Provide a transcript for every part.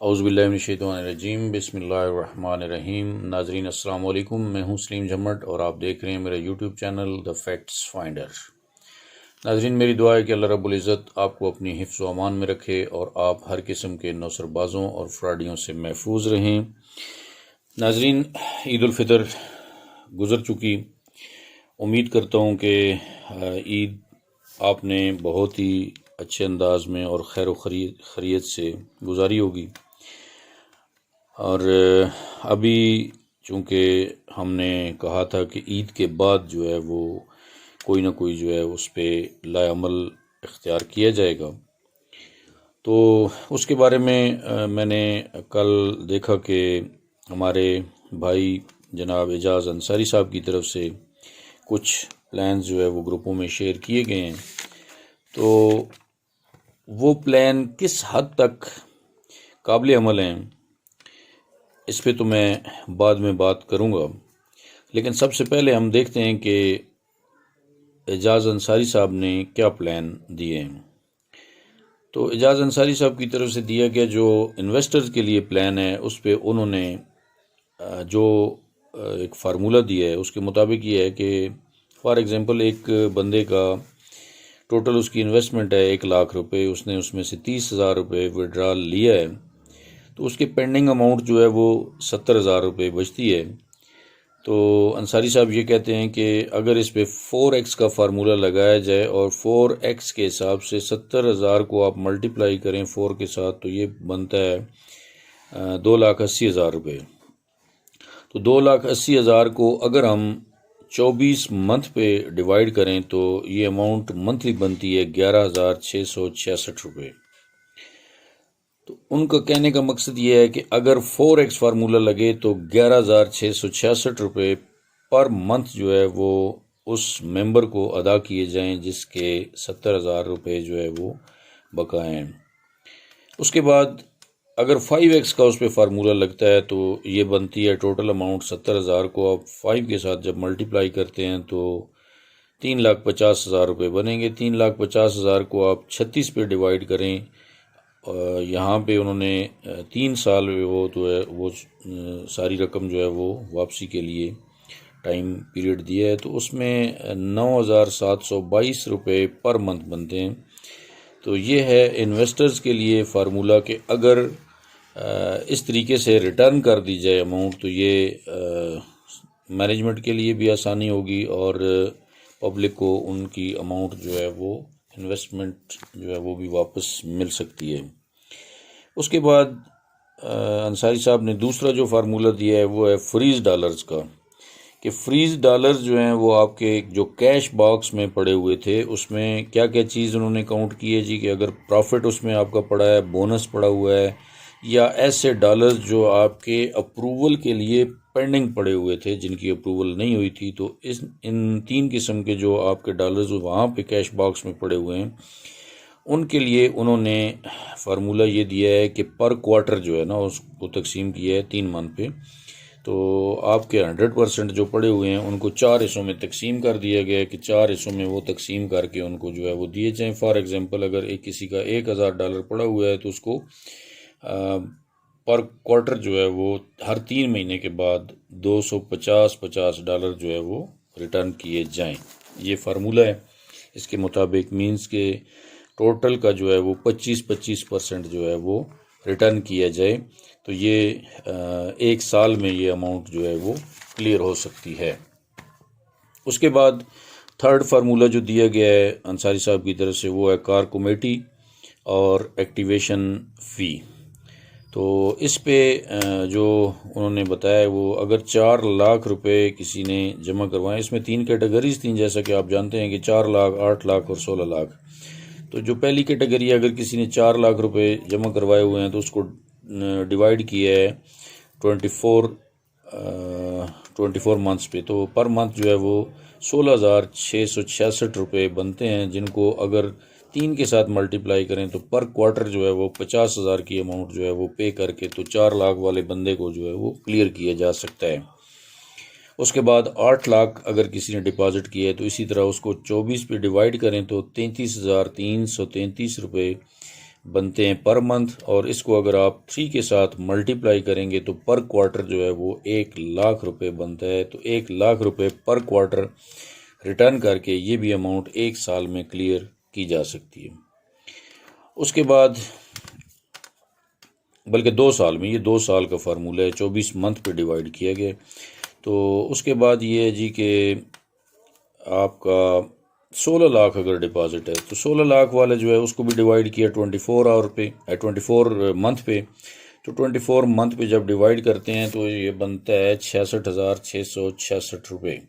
औज़ुबिल्लाहिमिनश्शैतानिर्रजीम बिस्मिल्लाहिर्रहमानिर्रहीम। नाज़रीन अस्सलाम वालेकुम, मैं हूँ सलीम जम्मट और आप देख रहे हैं मेरा YouTube channel the facts finder. नाज़रीन, मेरी दुआ है कि अल्लाह रब्बुल इज़्ज़त आपको अपनी हिफ्ज़ व अमान में रखे और आप हर किस्म के नौसरबाज़ों और फ्राडियों से महफूज रहें। नाज़रीन, ईद उल फ़ितर गुज़र चुकी। उम्मीद करता हूँ कि ईद आपने बहुत ही अच्छे अंदाज में और खैर खैरियत से गुजारी होगी। और अभी चूँकि हमने कहा था कि ईद के बाद जो है वो कोई ना कोई जो है उस पर लाअमल इख्तियार किया जाएगा, तो उसके बारे में मैंने कल देखा कि हमारे भाई जनाब एजाज़ अंसारी साहब की तरफ से कुछ प्लान्स जो है वो ग्रुपों में शेयर किए गए हैं। तो वो प्लान किस हद तक काबिल अमल हैं इस पे तो मैं बाद में बात करूँगा, लेकिन सबसे पहले हम देखते हैं कि एजाज़ अंसारी साहब ने क्या प्लान दिए हैं। तो एजाज़ अंसारी साहब की तरफ से दिया गया जो इन्वेस्टर्स के लिए प्लान है उस पे उन्होंने जो एक फार्मूला दिया है उसके मुताबिक ये है कि फॉर एग्ज़ाम्पल एक बंदे का टोटल उसकी इन्वेस्टमेंट है 1,00,000 रुपये, उसने उसमें से 30,000 रुपये विड्रॉल लिया है, तो उसकी पेंडिंग अमाउंट जो है वो 70,000 रुपये बचती है। तो अंसारी साहब ये कहते हैं कि अगर इस पे 4x का फार्मूला लगाया जाए और 4x के हिसाब से 70,000 को आप मल्टीप्लाई करें 4 के साथ, तो ये बनता है 2,80,000 रुपये। तो 2,80,000 को अगर हम 24 मंथ पे डिवाइड करें तो ये अमाउंट मंथली बनती है 11,666 रुपये। तो उनका कहने का मकसद ये है कि अगर 4x फार्मूला लगे तो 11,666 रुपये पर मंथ जो है वो उस मेंबर को अदा किए जाएं जिसके 70,000 रुपये जो है वो बकाए हैं। उसके बाद अगर 5x का उस पर फार्मूला लगता है तो ये बनती है टोटल अमाउंट 70,000 को आप 5 के साथ जब मल्टीप्लाई करते हैं तो 3,50,000 रुपये बनेंगे। 3,50,000 को आप 36 पे डिवाइड करें, यहाँ पे उन्होंने 3 साल में वो तो है वो सारी रकम जो है वो वापसी के लिए टाइम पीरियड दिया है, तो उसमें 9,722 रुपये पर मंथ बनते हैं। तो ये है इन्वेस्टर्स के लिए फार्मूला कि अगर इस तरीके से रिटर्न कर दी जाए अमाउंट तो ये मैनेजमेंट के लिए भी आसानी होगी और पब्लिक को उनकी अमाउंट जो है वो इन्वेस्टमेंट जो है वो भी वापस मिल सकती है। उसके बाद अंसारी साहब ने दूसरा जो फार्मूला दिया है वो है फ्रीज डॉलर्स का, कि फ्रीज डॉलर्स जो हैं वो आपके जो कैश बॉक्स में पड़े हुए थे उसमें क्या क्या चीज़ उन्होंने काउंट की है जी, कि अगर प्रॉफिट उसमें आपका पड़ा है, बोनस पड़ा हुआ है, या ऐसे डॉलर्स जो आपके अप्रूवल के लिए पेंडिंग पड़े हुए थे जिनकी अप्रूवल नहीं हुई थी। तो इन 3 किस्म के जो आपके डॉलर्स वहाँ पे कैश बॉक्स में पड़े हुए हैं उनके लिए उन्होंने फार्मूला ये दिया है कि पर क्वार्टर जो है ना उसको तकसीम किया है 3 मंथ पे। तो आपके 100% जो पड़े हुए हैं उनको 4 हिस्सों में तकसीम कर दिया गया है कि 4 हिस्सों में वो तकसीम करके उनको जो है वो दिए जाएं। फॉर एग्जांपल अगर एक किसी का 1,000 डॉलर पड़ा हुआ है तो उसको पर क्वार्टर जो है वो हर 3 महीने के बाद 250 डॉलर जो है वो रिटर्न किए जाएं। ये फार्मूला है। इसके मुताबिक मीन्स के टोटल का जो है वो 25% जो है वो रिटर्न किया जाए, तो ये 1 साल में ये अमाउंट जो है वो क्लियर हो सकती है। उसके बाद थर्ड फार्मूला जो दिया गया है अंसारी साहब की तरफ से वो है कार कमेटी और एक्टिवेशन फ़ी। तो इस पे जो उन्होंने बताया वो अगर 4 लाख रुपए किसी ने जमा करवाएं, इसमें 3 कैटेगरीज थी जैसा कि आप जानते हैं कि 4 लाख, 8 लाख और 16 लाख। तो जो पहली कैटेगरी अगर किसी ने 4 लाख रुपए जमा करवाए हुए हैं तो उसको डिवाइड किया है 24 मंथ्स पे, तो पर मंथ जो है वो 16,666 रुपये बनते हैं, जिनको अगर 3 के साथ मल्टीप्लाई करें तो पर क्वार्टर जो है वो 50,000 की अमाउंट जो है वो पे करके तो 4 लाख वाले बंदे को जो है वो क्लियर किया जा सकता है। उसके बाद 8 लाख अगर किसी ने डिपॉजिट किया है तो इसी तरह उसको 24 पे डिवाइड करें तो 33,333 रुपये बनते हैं पर मंथ, और इसको अगर आप 3 के साथ मल्टीप्लाई करेंगे तो पर क्वार्टर जो है वो 1 लाख रुपए बनता है। तो 1 लाख रुपए पर क्वार्टर रिटर्न करके ये भी अमाउंट 1 साल में क्लियर की जा सकती है। उसके बाद बल्कि 2 साल में, ये 2 साल का फार्मूला है, 24 मंथ पे डिवाइड किया गया। तो उसके बाद ये है जी कि आपका 16 लाख अगर डिपॉजिट है तो 16 लाख वाला जो है उसको भी डिवाइड किया 24 आवर पे, 24 मंथ पे। तो 24 मंथ पे जब डिवाइड करते हैं तो ये बनता है 66,666 रुपये।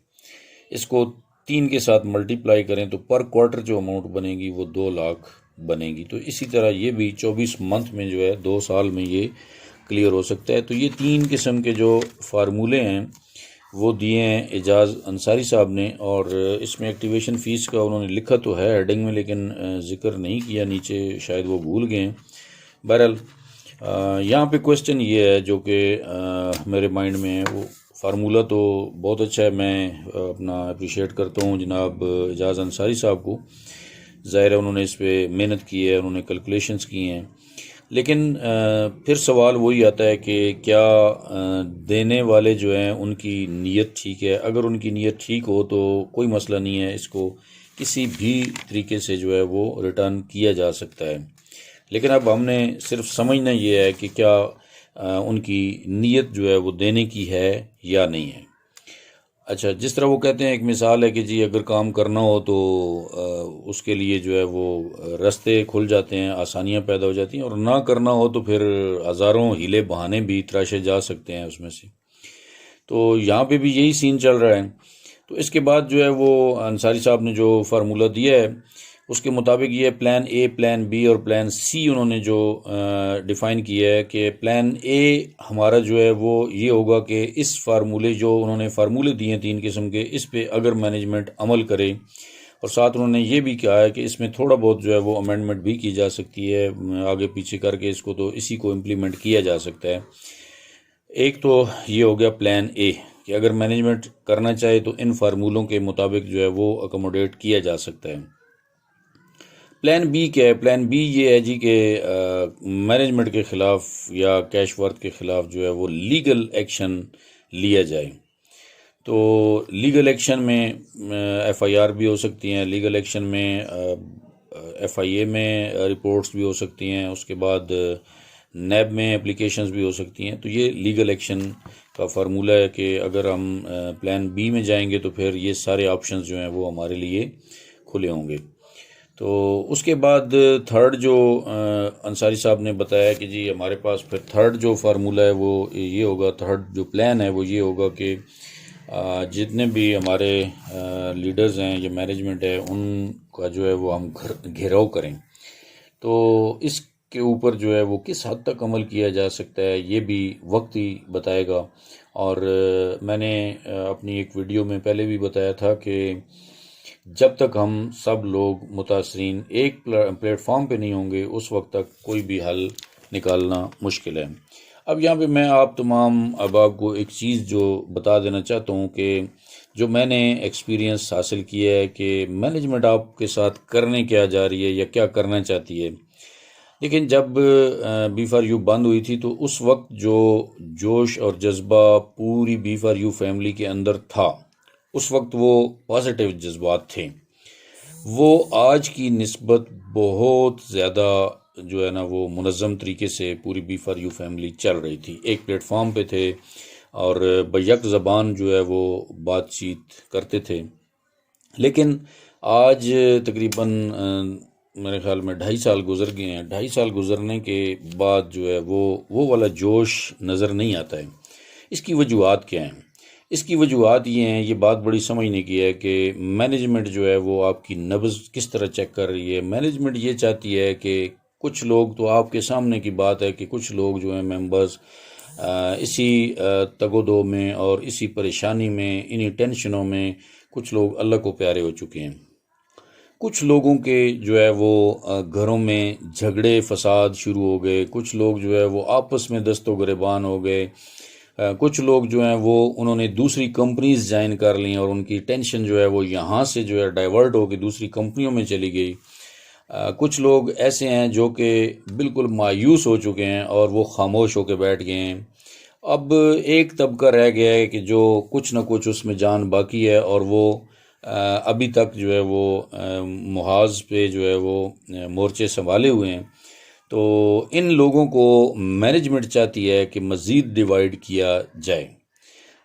इसको 3 के साथ मल्टीप्लाई करें तो पर क्वार्टर जो अमाउंट बनेगी वो 2 लाख बनेगी। तो इसी तरह ये भी 24 मंथ में जो है 2 साल में ये क्लियर हो सकता है। तो ये 3 किस्म के जो फार्मूले हैं वो दिए हैं एजाज़ अंसारी साहब ने, और इसमें एक्टिवेशन फ़ीस का उन्होंने लिखा तो है हेडिंग में, लेकिन ज़िक्र नहीं किया नीचे, शायद वो भूल गए हैं। बहरहाल यहाँ पे क्वेश्चन ये है जो कि मेरे माइंड में है, वो फार्मूला तो बहुत अच्छा है, मैं अपना अप्रिशिएट करता हूँ जनाब एजाज़ अंसारी साहब को। ज़ाहिर है उन्होंने इस पर मेहनत की है, उन्होंने कैलकुलेशंस की हैं, लेकिन फिर सवाल वही आता है कि क्या देने वाले जो हैं उनकी नीयत ठीक है। अगर उनकी नीयत ठीक हो तो कोई मसला नहीं है, इसको किसी भी तरीके से जो है वो रिटर्न किया जा सकता है। लेकिन अब हमने सिर्फ समझना ये है कि क्या उनकी नीयत जो है वो देने की है या नहीं है। अच्छा, जिस तरह वो कहते हैं, एक मिसाल है कि जी अगर काम करना हो तो उसके लिए जो है वो रास्ते खुल जाते हैं, आसानियां पैदा हो जाती हैं, और ना करना हो तो फिर हज़ारों हीले बहाने भी तराशे जा सकते हैं उसमें से। तो यहाँ पे भी यही सीन चल रहा है। तो इसके बाद जो है वो अंसारी साहब ने जो फार्मूला दिया है उसके मुताबिक ये प्लान ए, प्लान बी और प्लान सी उन्होंने जो डिफ़ाइन किया है कि प्लान ए हमारा जो है वो ये होगा कि इस फार्मूले, जो उन्होंने फार्मूले दिए हैं 3 किस्म के, इस पे अगर मैनेजमेंट अमल करे, और साथ उन्होंने ये भी कहा है कि इसमें थोड़ा बहुत जो है वो अमेंडमेंट भी की जा सकती है आगे पीछे करके इसको, तो इसी को इम्प्लीमेंट किया जा सकता है। एक तो ये हो गया प्लान ए कि अगर मैनेजमेंट करना चाहे तो इन फार्मूलों के मुताबिक जो है वो अकोमोडेट किया जा सकता है। प्लान बी क्या है? प्लान बी ये है जी कि मैनेजमेंट के ख़िलाफ़ या कैश वर्थ के ख़िलाफ़ जो है वो लीगल एक्शन लिया जाए। तो लीगल एक्शन में एफआईआर भी हो सकती हैं, लीगल एक्शन में एफआईए में रिपोर्ट्स भी हो सकती हैं, उसके बाद नैब में एप्लीकेशंस भी हो सकती हैं। तो ये लीगल एक्शन का फार्मूला है कि अगर हम प्लान बी में जाएंगे तो फिर ये सारे ऑप्शंस जो हैं वो हमारे लिए खुले होंगे। तो उसके बाद थर्ड जो अंसारी साहब ने बताया कि जी हमारे पास फिर थर्ड जो फार्मूला है वो ये होगा, थर्ड जो प्लान है वो ये होगा कि जितने भी हमारे लीडर्स हैं या मैनेजमेंट है उनका जो है वो हम घेराव करें। तो इसके ऊपर जो है वो किस हद तक अमल किया जा सकता है ये भी वक्त ही बताएगा। और मैंने अपनी एक वीडियो में पहले भी बताया था कि जब तक हम सब लोग मुतासरीन एक प्लेटफॉर्म पे नहीं होंगे उस वक्त तक कोई भी हल निकालना मुश्किल है। अब यहाँ पे मैं आप तमाम अहबाब को एक चीज़ जो बता देना चाहता हूँ कि जो मैंने एक्सपीरियंस हासिल किया है कि मैनेजमेंट आपके साथ करने क्या जा रही है या क्या करना चाहती है। लेकिन जब B4U बंद हुई थी तो उस वक्त जो जोश और जज्बा पूरी B4U फैमिली के अंदर था, उस वक्त वो पॉजिटिव जज्बात थे, वो आज की निस्बत बहुत ज़्यादा जो है ना वो मुनज़्ज़म तरीके से पूरी B4U फैमिली चल रही थी, एक प्लेटफॉर्म पे थे और बैक ज़बान जो है वो बातचीत करते थे। लेकिन आज तकरीबन मेरे ख्याल में 2.5 साल गुजर गए हैं। 2.5 साल गुजरने के बाद जो है वो वाला जोश नज़र नहीं आता है। इसकी वजूहात क्या हैं? इसकी वजूहात ये हैं, ये बात बड़ी समझने की है कि मैनेजमेंट जो है वो आपकी नब्ज़ किस तरह चेक कर रही है। मैनेजमेंट ये चाहती है कि कुछ लोग, तो आपके सामने की बात है कि कुछ लोग जो हैं मेंबर्स इसी तगोदो में और इसी परेशानी में, इन्हीं टेंशनों में कुछ लोग अल्लाह को प्यारे हो चुके हैं। कुछ लोगों के जो है वो घरों में झगड़े फसाद शुरू हो गए, कुछ लोग जो है वो आपस में दस्तो गिरबान हो गए, कुछ लोग जो हैं वो उन्होंने दूसरी कंपनीज ज्वाइन कर ली और उनकी टेंशन जो है वो यहाँ से जो है डाइवर्ट होकर दूसरी कंपनियों में चली गई। कुछ लोग ऐसे हैं जो कि बिल्कुल मायूस हो चुके हैं और वो खामोश होकर बैठ गए हैं। अब एक तबका रह गया है कि जो कुछ ना कुछ उसमें जान बाकी है और वो अभी तक जो है वो मुहाज पे जो है वो मोर्चे संभाले हुए हैं। तो इन लोगों को मैनेजमेंट चाहती है कि मज़ीद डिवाइड किया जाए।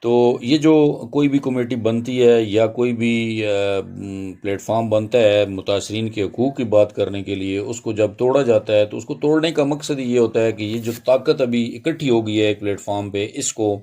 तो ये जो कोई भी कमेटी बनती है या कोई भी प्लेटफॉर्म बनता है मुतासरीन के हकूक़ की बात करने के लिए, उसको जब तोड़ा जाता है तो उसको तोड़ने का मकसद ये होता है कि ये जो ताकत अभी इकट्ठी हो गई है एक प्लेटफॉर्म पे, इसको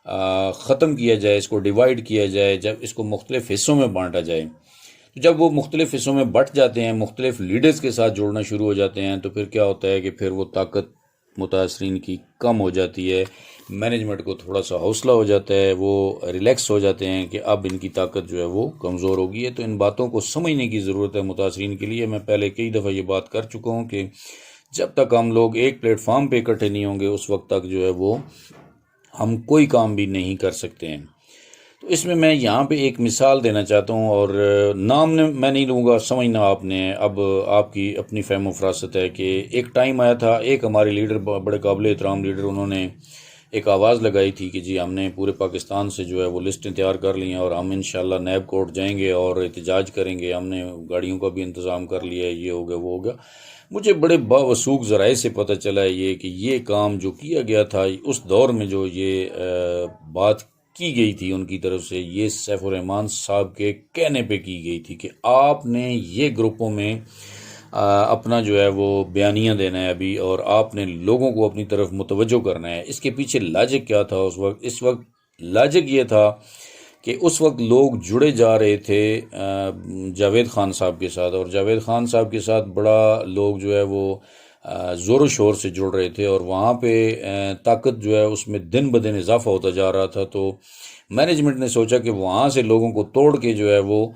ख़त्म किया जाए, इसको डिवाइड किया जाए, जब इसको मुख्तलिफ़ हिस्सों में बांटा जाए। तो जब वो मुख्तलिफ़ हिस्सों में बट जाते हैं, मुख्तलिफ़ लीडर्स के साथ जुड़ना शुरू हो जाते हैं, तो फिर क्या होता है कि फिर वो ताकत मुतासरीन की कम हो जाती है। मैनेजमेंट को थोड़ा सा हौसला हो जाता है, वो रिलैक्स हो जाते हैं कि अब इनकी ताकत जो है वो कमज़ोर होगी है। तो इन बातों को समझने की ज़रूरत है मुतासरीन के लिए। मैं पहले कई दफ़ा ये बात कर चुका हूँ कि जब तक हम लोग एक प्लेटफॉर्म पे इकट्ठे नहीं होंगे, उस वक्त तक जो है वो हम कोई काम भी नहीं कर सकते हैं। तो इसमें मैं यहाँ पे एक मिसाल देना चाहता हूँ, और नाम मैं नहीं लूँगा, समझना आपने। अब आपकी अपनी फहम फरासत है कि एक टाइम आया था, एक हमारे लीडर, बड़े काबिल एहतराम लीडर, उन्होंने एक आवाज़ लगाई थी कि जी हमने पूरे पाकिस्तान से जो है वो लिस्टें तैयार कर ली हैं और हम इंशाल्लाह नैब कोर्ट जाएंगे और एहतजाज करेंगे, हमने गाड़ियों का भी इंतज़ाम कर लिया है, ये हो गया वो हो गया। मुझे बड़े बावसूख ज़राए से पता चला है ये कि ये काम जो किया गया था उस दौर में, जो ये बात की गई थी उनकी तरफ से, ये सैफुर रहमान साहब के कहने पे की गई थी कि आपने ये ग्रुपों में अपना जो है वो बयानियाँ देना है अभी, और आपने लोगों को अपनी तरफ मुतवज्जो करना है। इसके पीछे लॉजिक क्या था उस वक्त? इस वक्त लॉजिक ये था कि उस वक्त लोग जुड़े जा रहे थे जावेद ख़ान साहब के साथ, और जावेद ख़ान साहब के साथ बड़ा लोग जो है वो ज़ोर शोर से जुड़ रहे थे, और वहाँ पे ताकत जो है उसमें दिन ब दिन इजाफा होता जा रहा था। तो मैनेजमेंट ने सोचा कि वहाँ से लोगों को तोड़ के जो है वो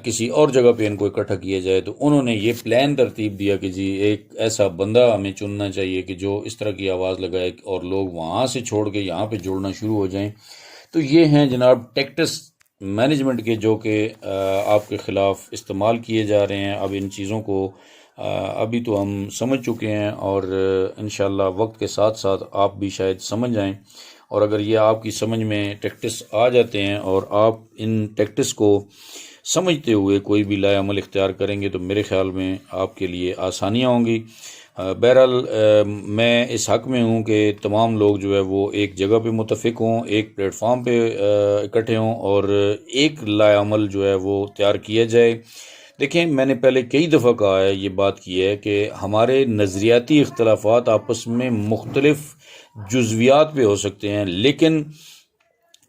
किसी और जगह पे इनको इकट्ठा किया जाए। तो उन्होंने ये प्लान तरतीब दिया कि जी एक ऐसा बंदा हमें चुनना चाहिए कि जो इस तरह की आवाज़ लगाए और लोग वहाँ से छोड़ के यहाँ पे जुड़ना शुरू हो जाएं। तो ये हैं जनाब टैक्टिक्स मैनेजमेंट के, जो कि आपके ख़िलाफ़ इस्तेमाल किए जा रहे हैं। अब इन चीज़ों को अभी तो हम समझ चुके हैं, और इंशाल्लाह वक्त के साथ साथ आप भी शायद समझ जाएं। और अगर ये आपकी समझ में टैक्टिक्स आ जाते हैं और आप इन टैक्टिक्स को समझते हुए कोई भी लाए अमल इख्तियार करेंगे, तो मेरे ख़्याल में आपके लिए आसानियाँ होंगी। बहरहाल मैं इस हक़ में हूँ कि तमाम लोग जो है वो एक जगह पे मुत्तफ़िक हों, एक प्लेटफॉर्म पे इकट्ठे हों, और एक लाए अमल जो है वो तैयार किया जाए। देखें, मैंने पहले कई दफ़ा कहा है, ये बात की है कि हमारे नज़रियाती इख्तलाफात आपस में मुख्तलिफ़ जुज़वियात पे हो सकते हैं, लेकिन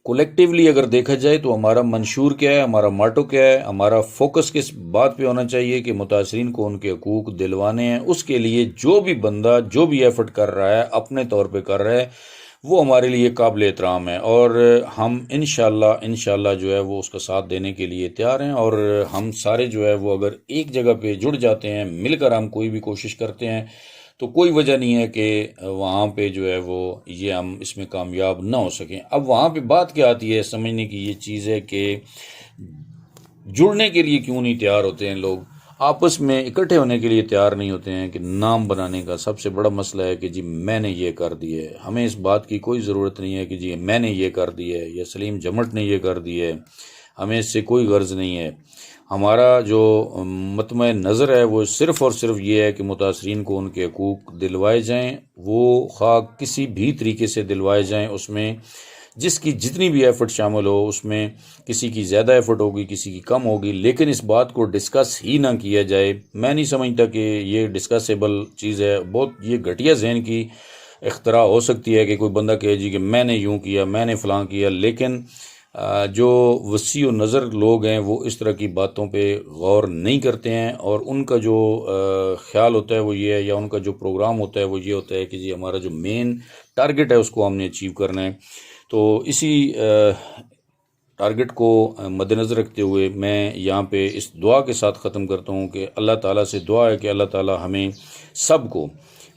कोलेक्टिवली अगर देखा जाए तो हमारा मंशूर क्या है, हमारा माटो क्या है, हमारा फोकस किस बात पे होना चाहिए कि मुतासरीन को उनके हकूक़ दिलवाने हैं। उसके लिए जो भी बंदा जो भी एफर्ट कर रहा है, अपने तौर पे कर रहा है, वो हमारे लिए काबिल एहतराम है, और हम इंशाल्लाह जो है वो उसका साथ देने के लिए तैयार हैं। और हम सारे जो है वो अगर एक जगह पे जुड़ जाते हैं, मिलकर हम कोई भी कोशिश करते हैं, तो कोई वजह नहीं है कि वहाँ पे जो है वो ये हम इसमें कामयाब ना हो सकें। अब वहाँ पे बात क्या आती है, समझने की ये चीज़ है कि जुड़ने के लिए क्यों नहीं तैयार होते हैं लोग, आपस में इकट्ठे होने के लिए तैयार नहीं होते हैं। कि नाम बनाने का सबसे बड़ा मसला है कि जी मैंने ये कर दिया है। हमें इस बात की कोई ज़रूरत नहीं है कि जी मैंने ये कर दिया है या सलीम जमट ने ये कर दिया है, हमें इससे कोई गर्ज नहीं है। हमारा जो मतमय नज़र है वो सिर्फ़ और सिर्फ ये है कि मुतासरीन को उनके हकूक़ दिलवाए जाएँ, वो खा किसी भी तरीके से दिलवाए जाएँ। उसमें जिसकी जितनी भी एफ़र्ट शामिल हो, उसमें किसी की ज़्यादा एफ़र्ट होगी, किसी की कम होगी, लेकिन इस बात को डिस्कस ही ना किया जाए। मैं नहीं समझता कि ये डिस्कसेबल चीज़ है। बहुत ये घटिया जहन की इख्तरा हो सकती है कि कोई बंदा कहे जी कि मैंने यूँ किया, मैंने फ़लाँ किया, लेकिन जो वसी व नज़र लोग हैं वो इस तरह की बातों पे गौर नहीं करते हैं, और उनका जो ख़्याल होता है वो ये है, या उनका जो प्रोग्राम होता है वो ये होता है कि जी हमारा जो मेन टारगेट है उसको हमने अचीव करना है। तो इसी टारगेट को मद्देनज़र रखते हुए मैं यहाँ पे इस दुआ के साथ ख़त्म करता हूँ कि अल्लाह ताला से दुआ है कि अल्लाह ताला हमें सब को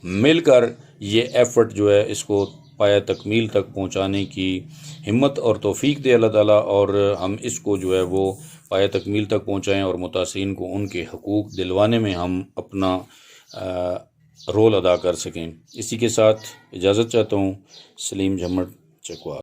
मिलकर ये एफ़र्ट जो है इसको पाया तकमील तक पहुँचाने की हिम्मत और तौफीक दे अल्लाह ताला, और हम इसको जो है वो पाया तकमील तक पहुँचाएँ और मुतासिरीन को उनके हकूक़ दिलवाने में हम अपना रोल अदा कर सकें। इसी के साथ इजाज़त चाहता हूँ। सलीम झम्मट, चकवाल।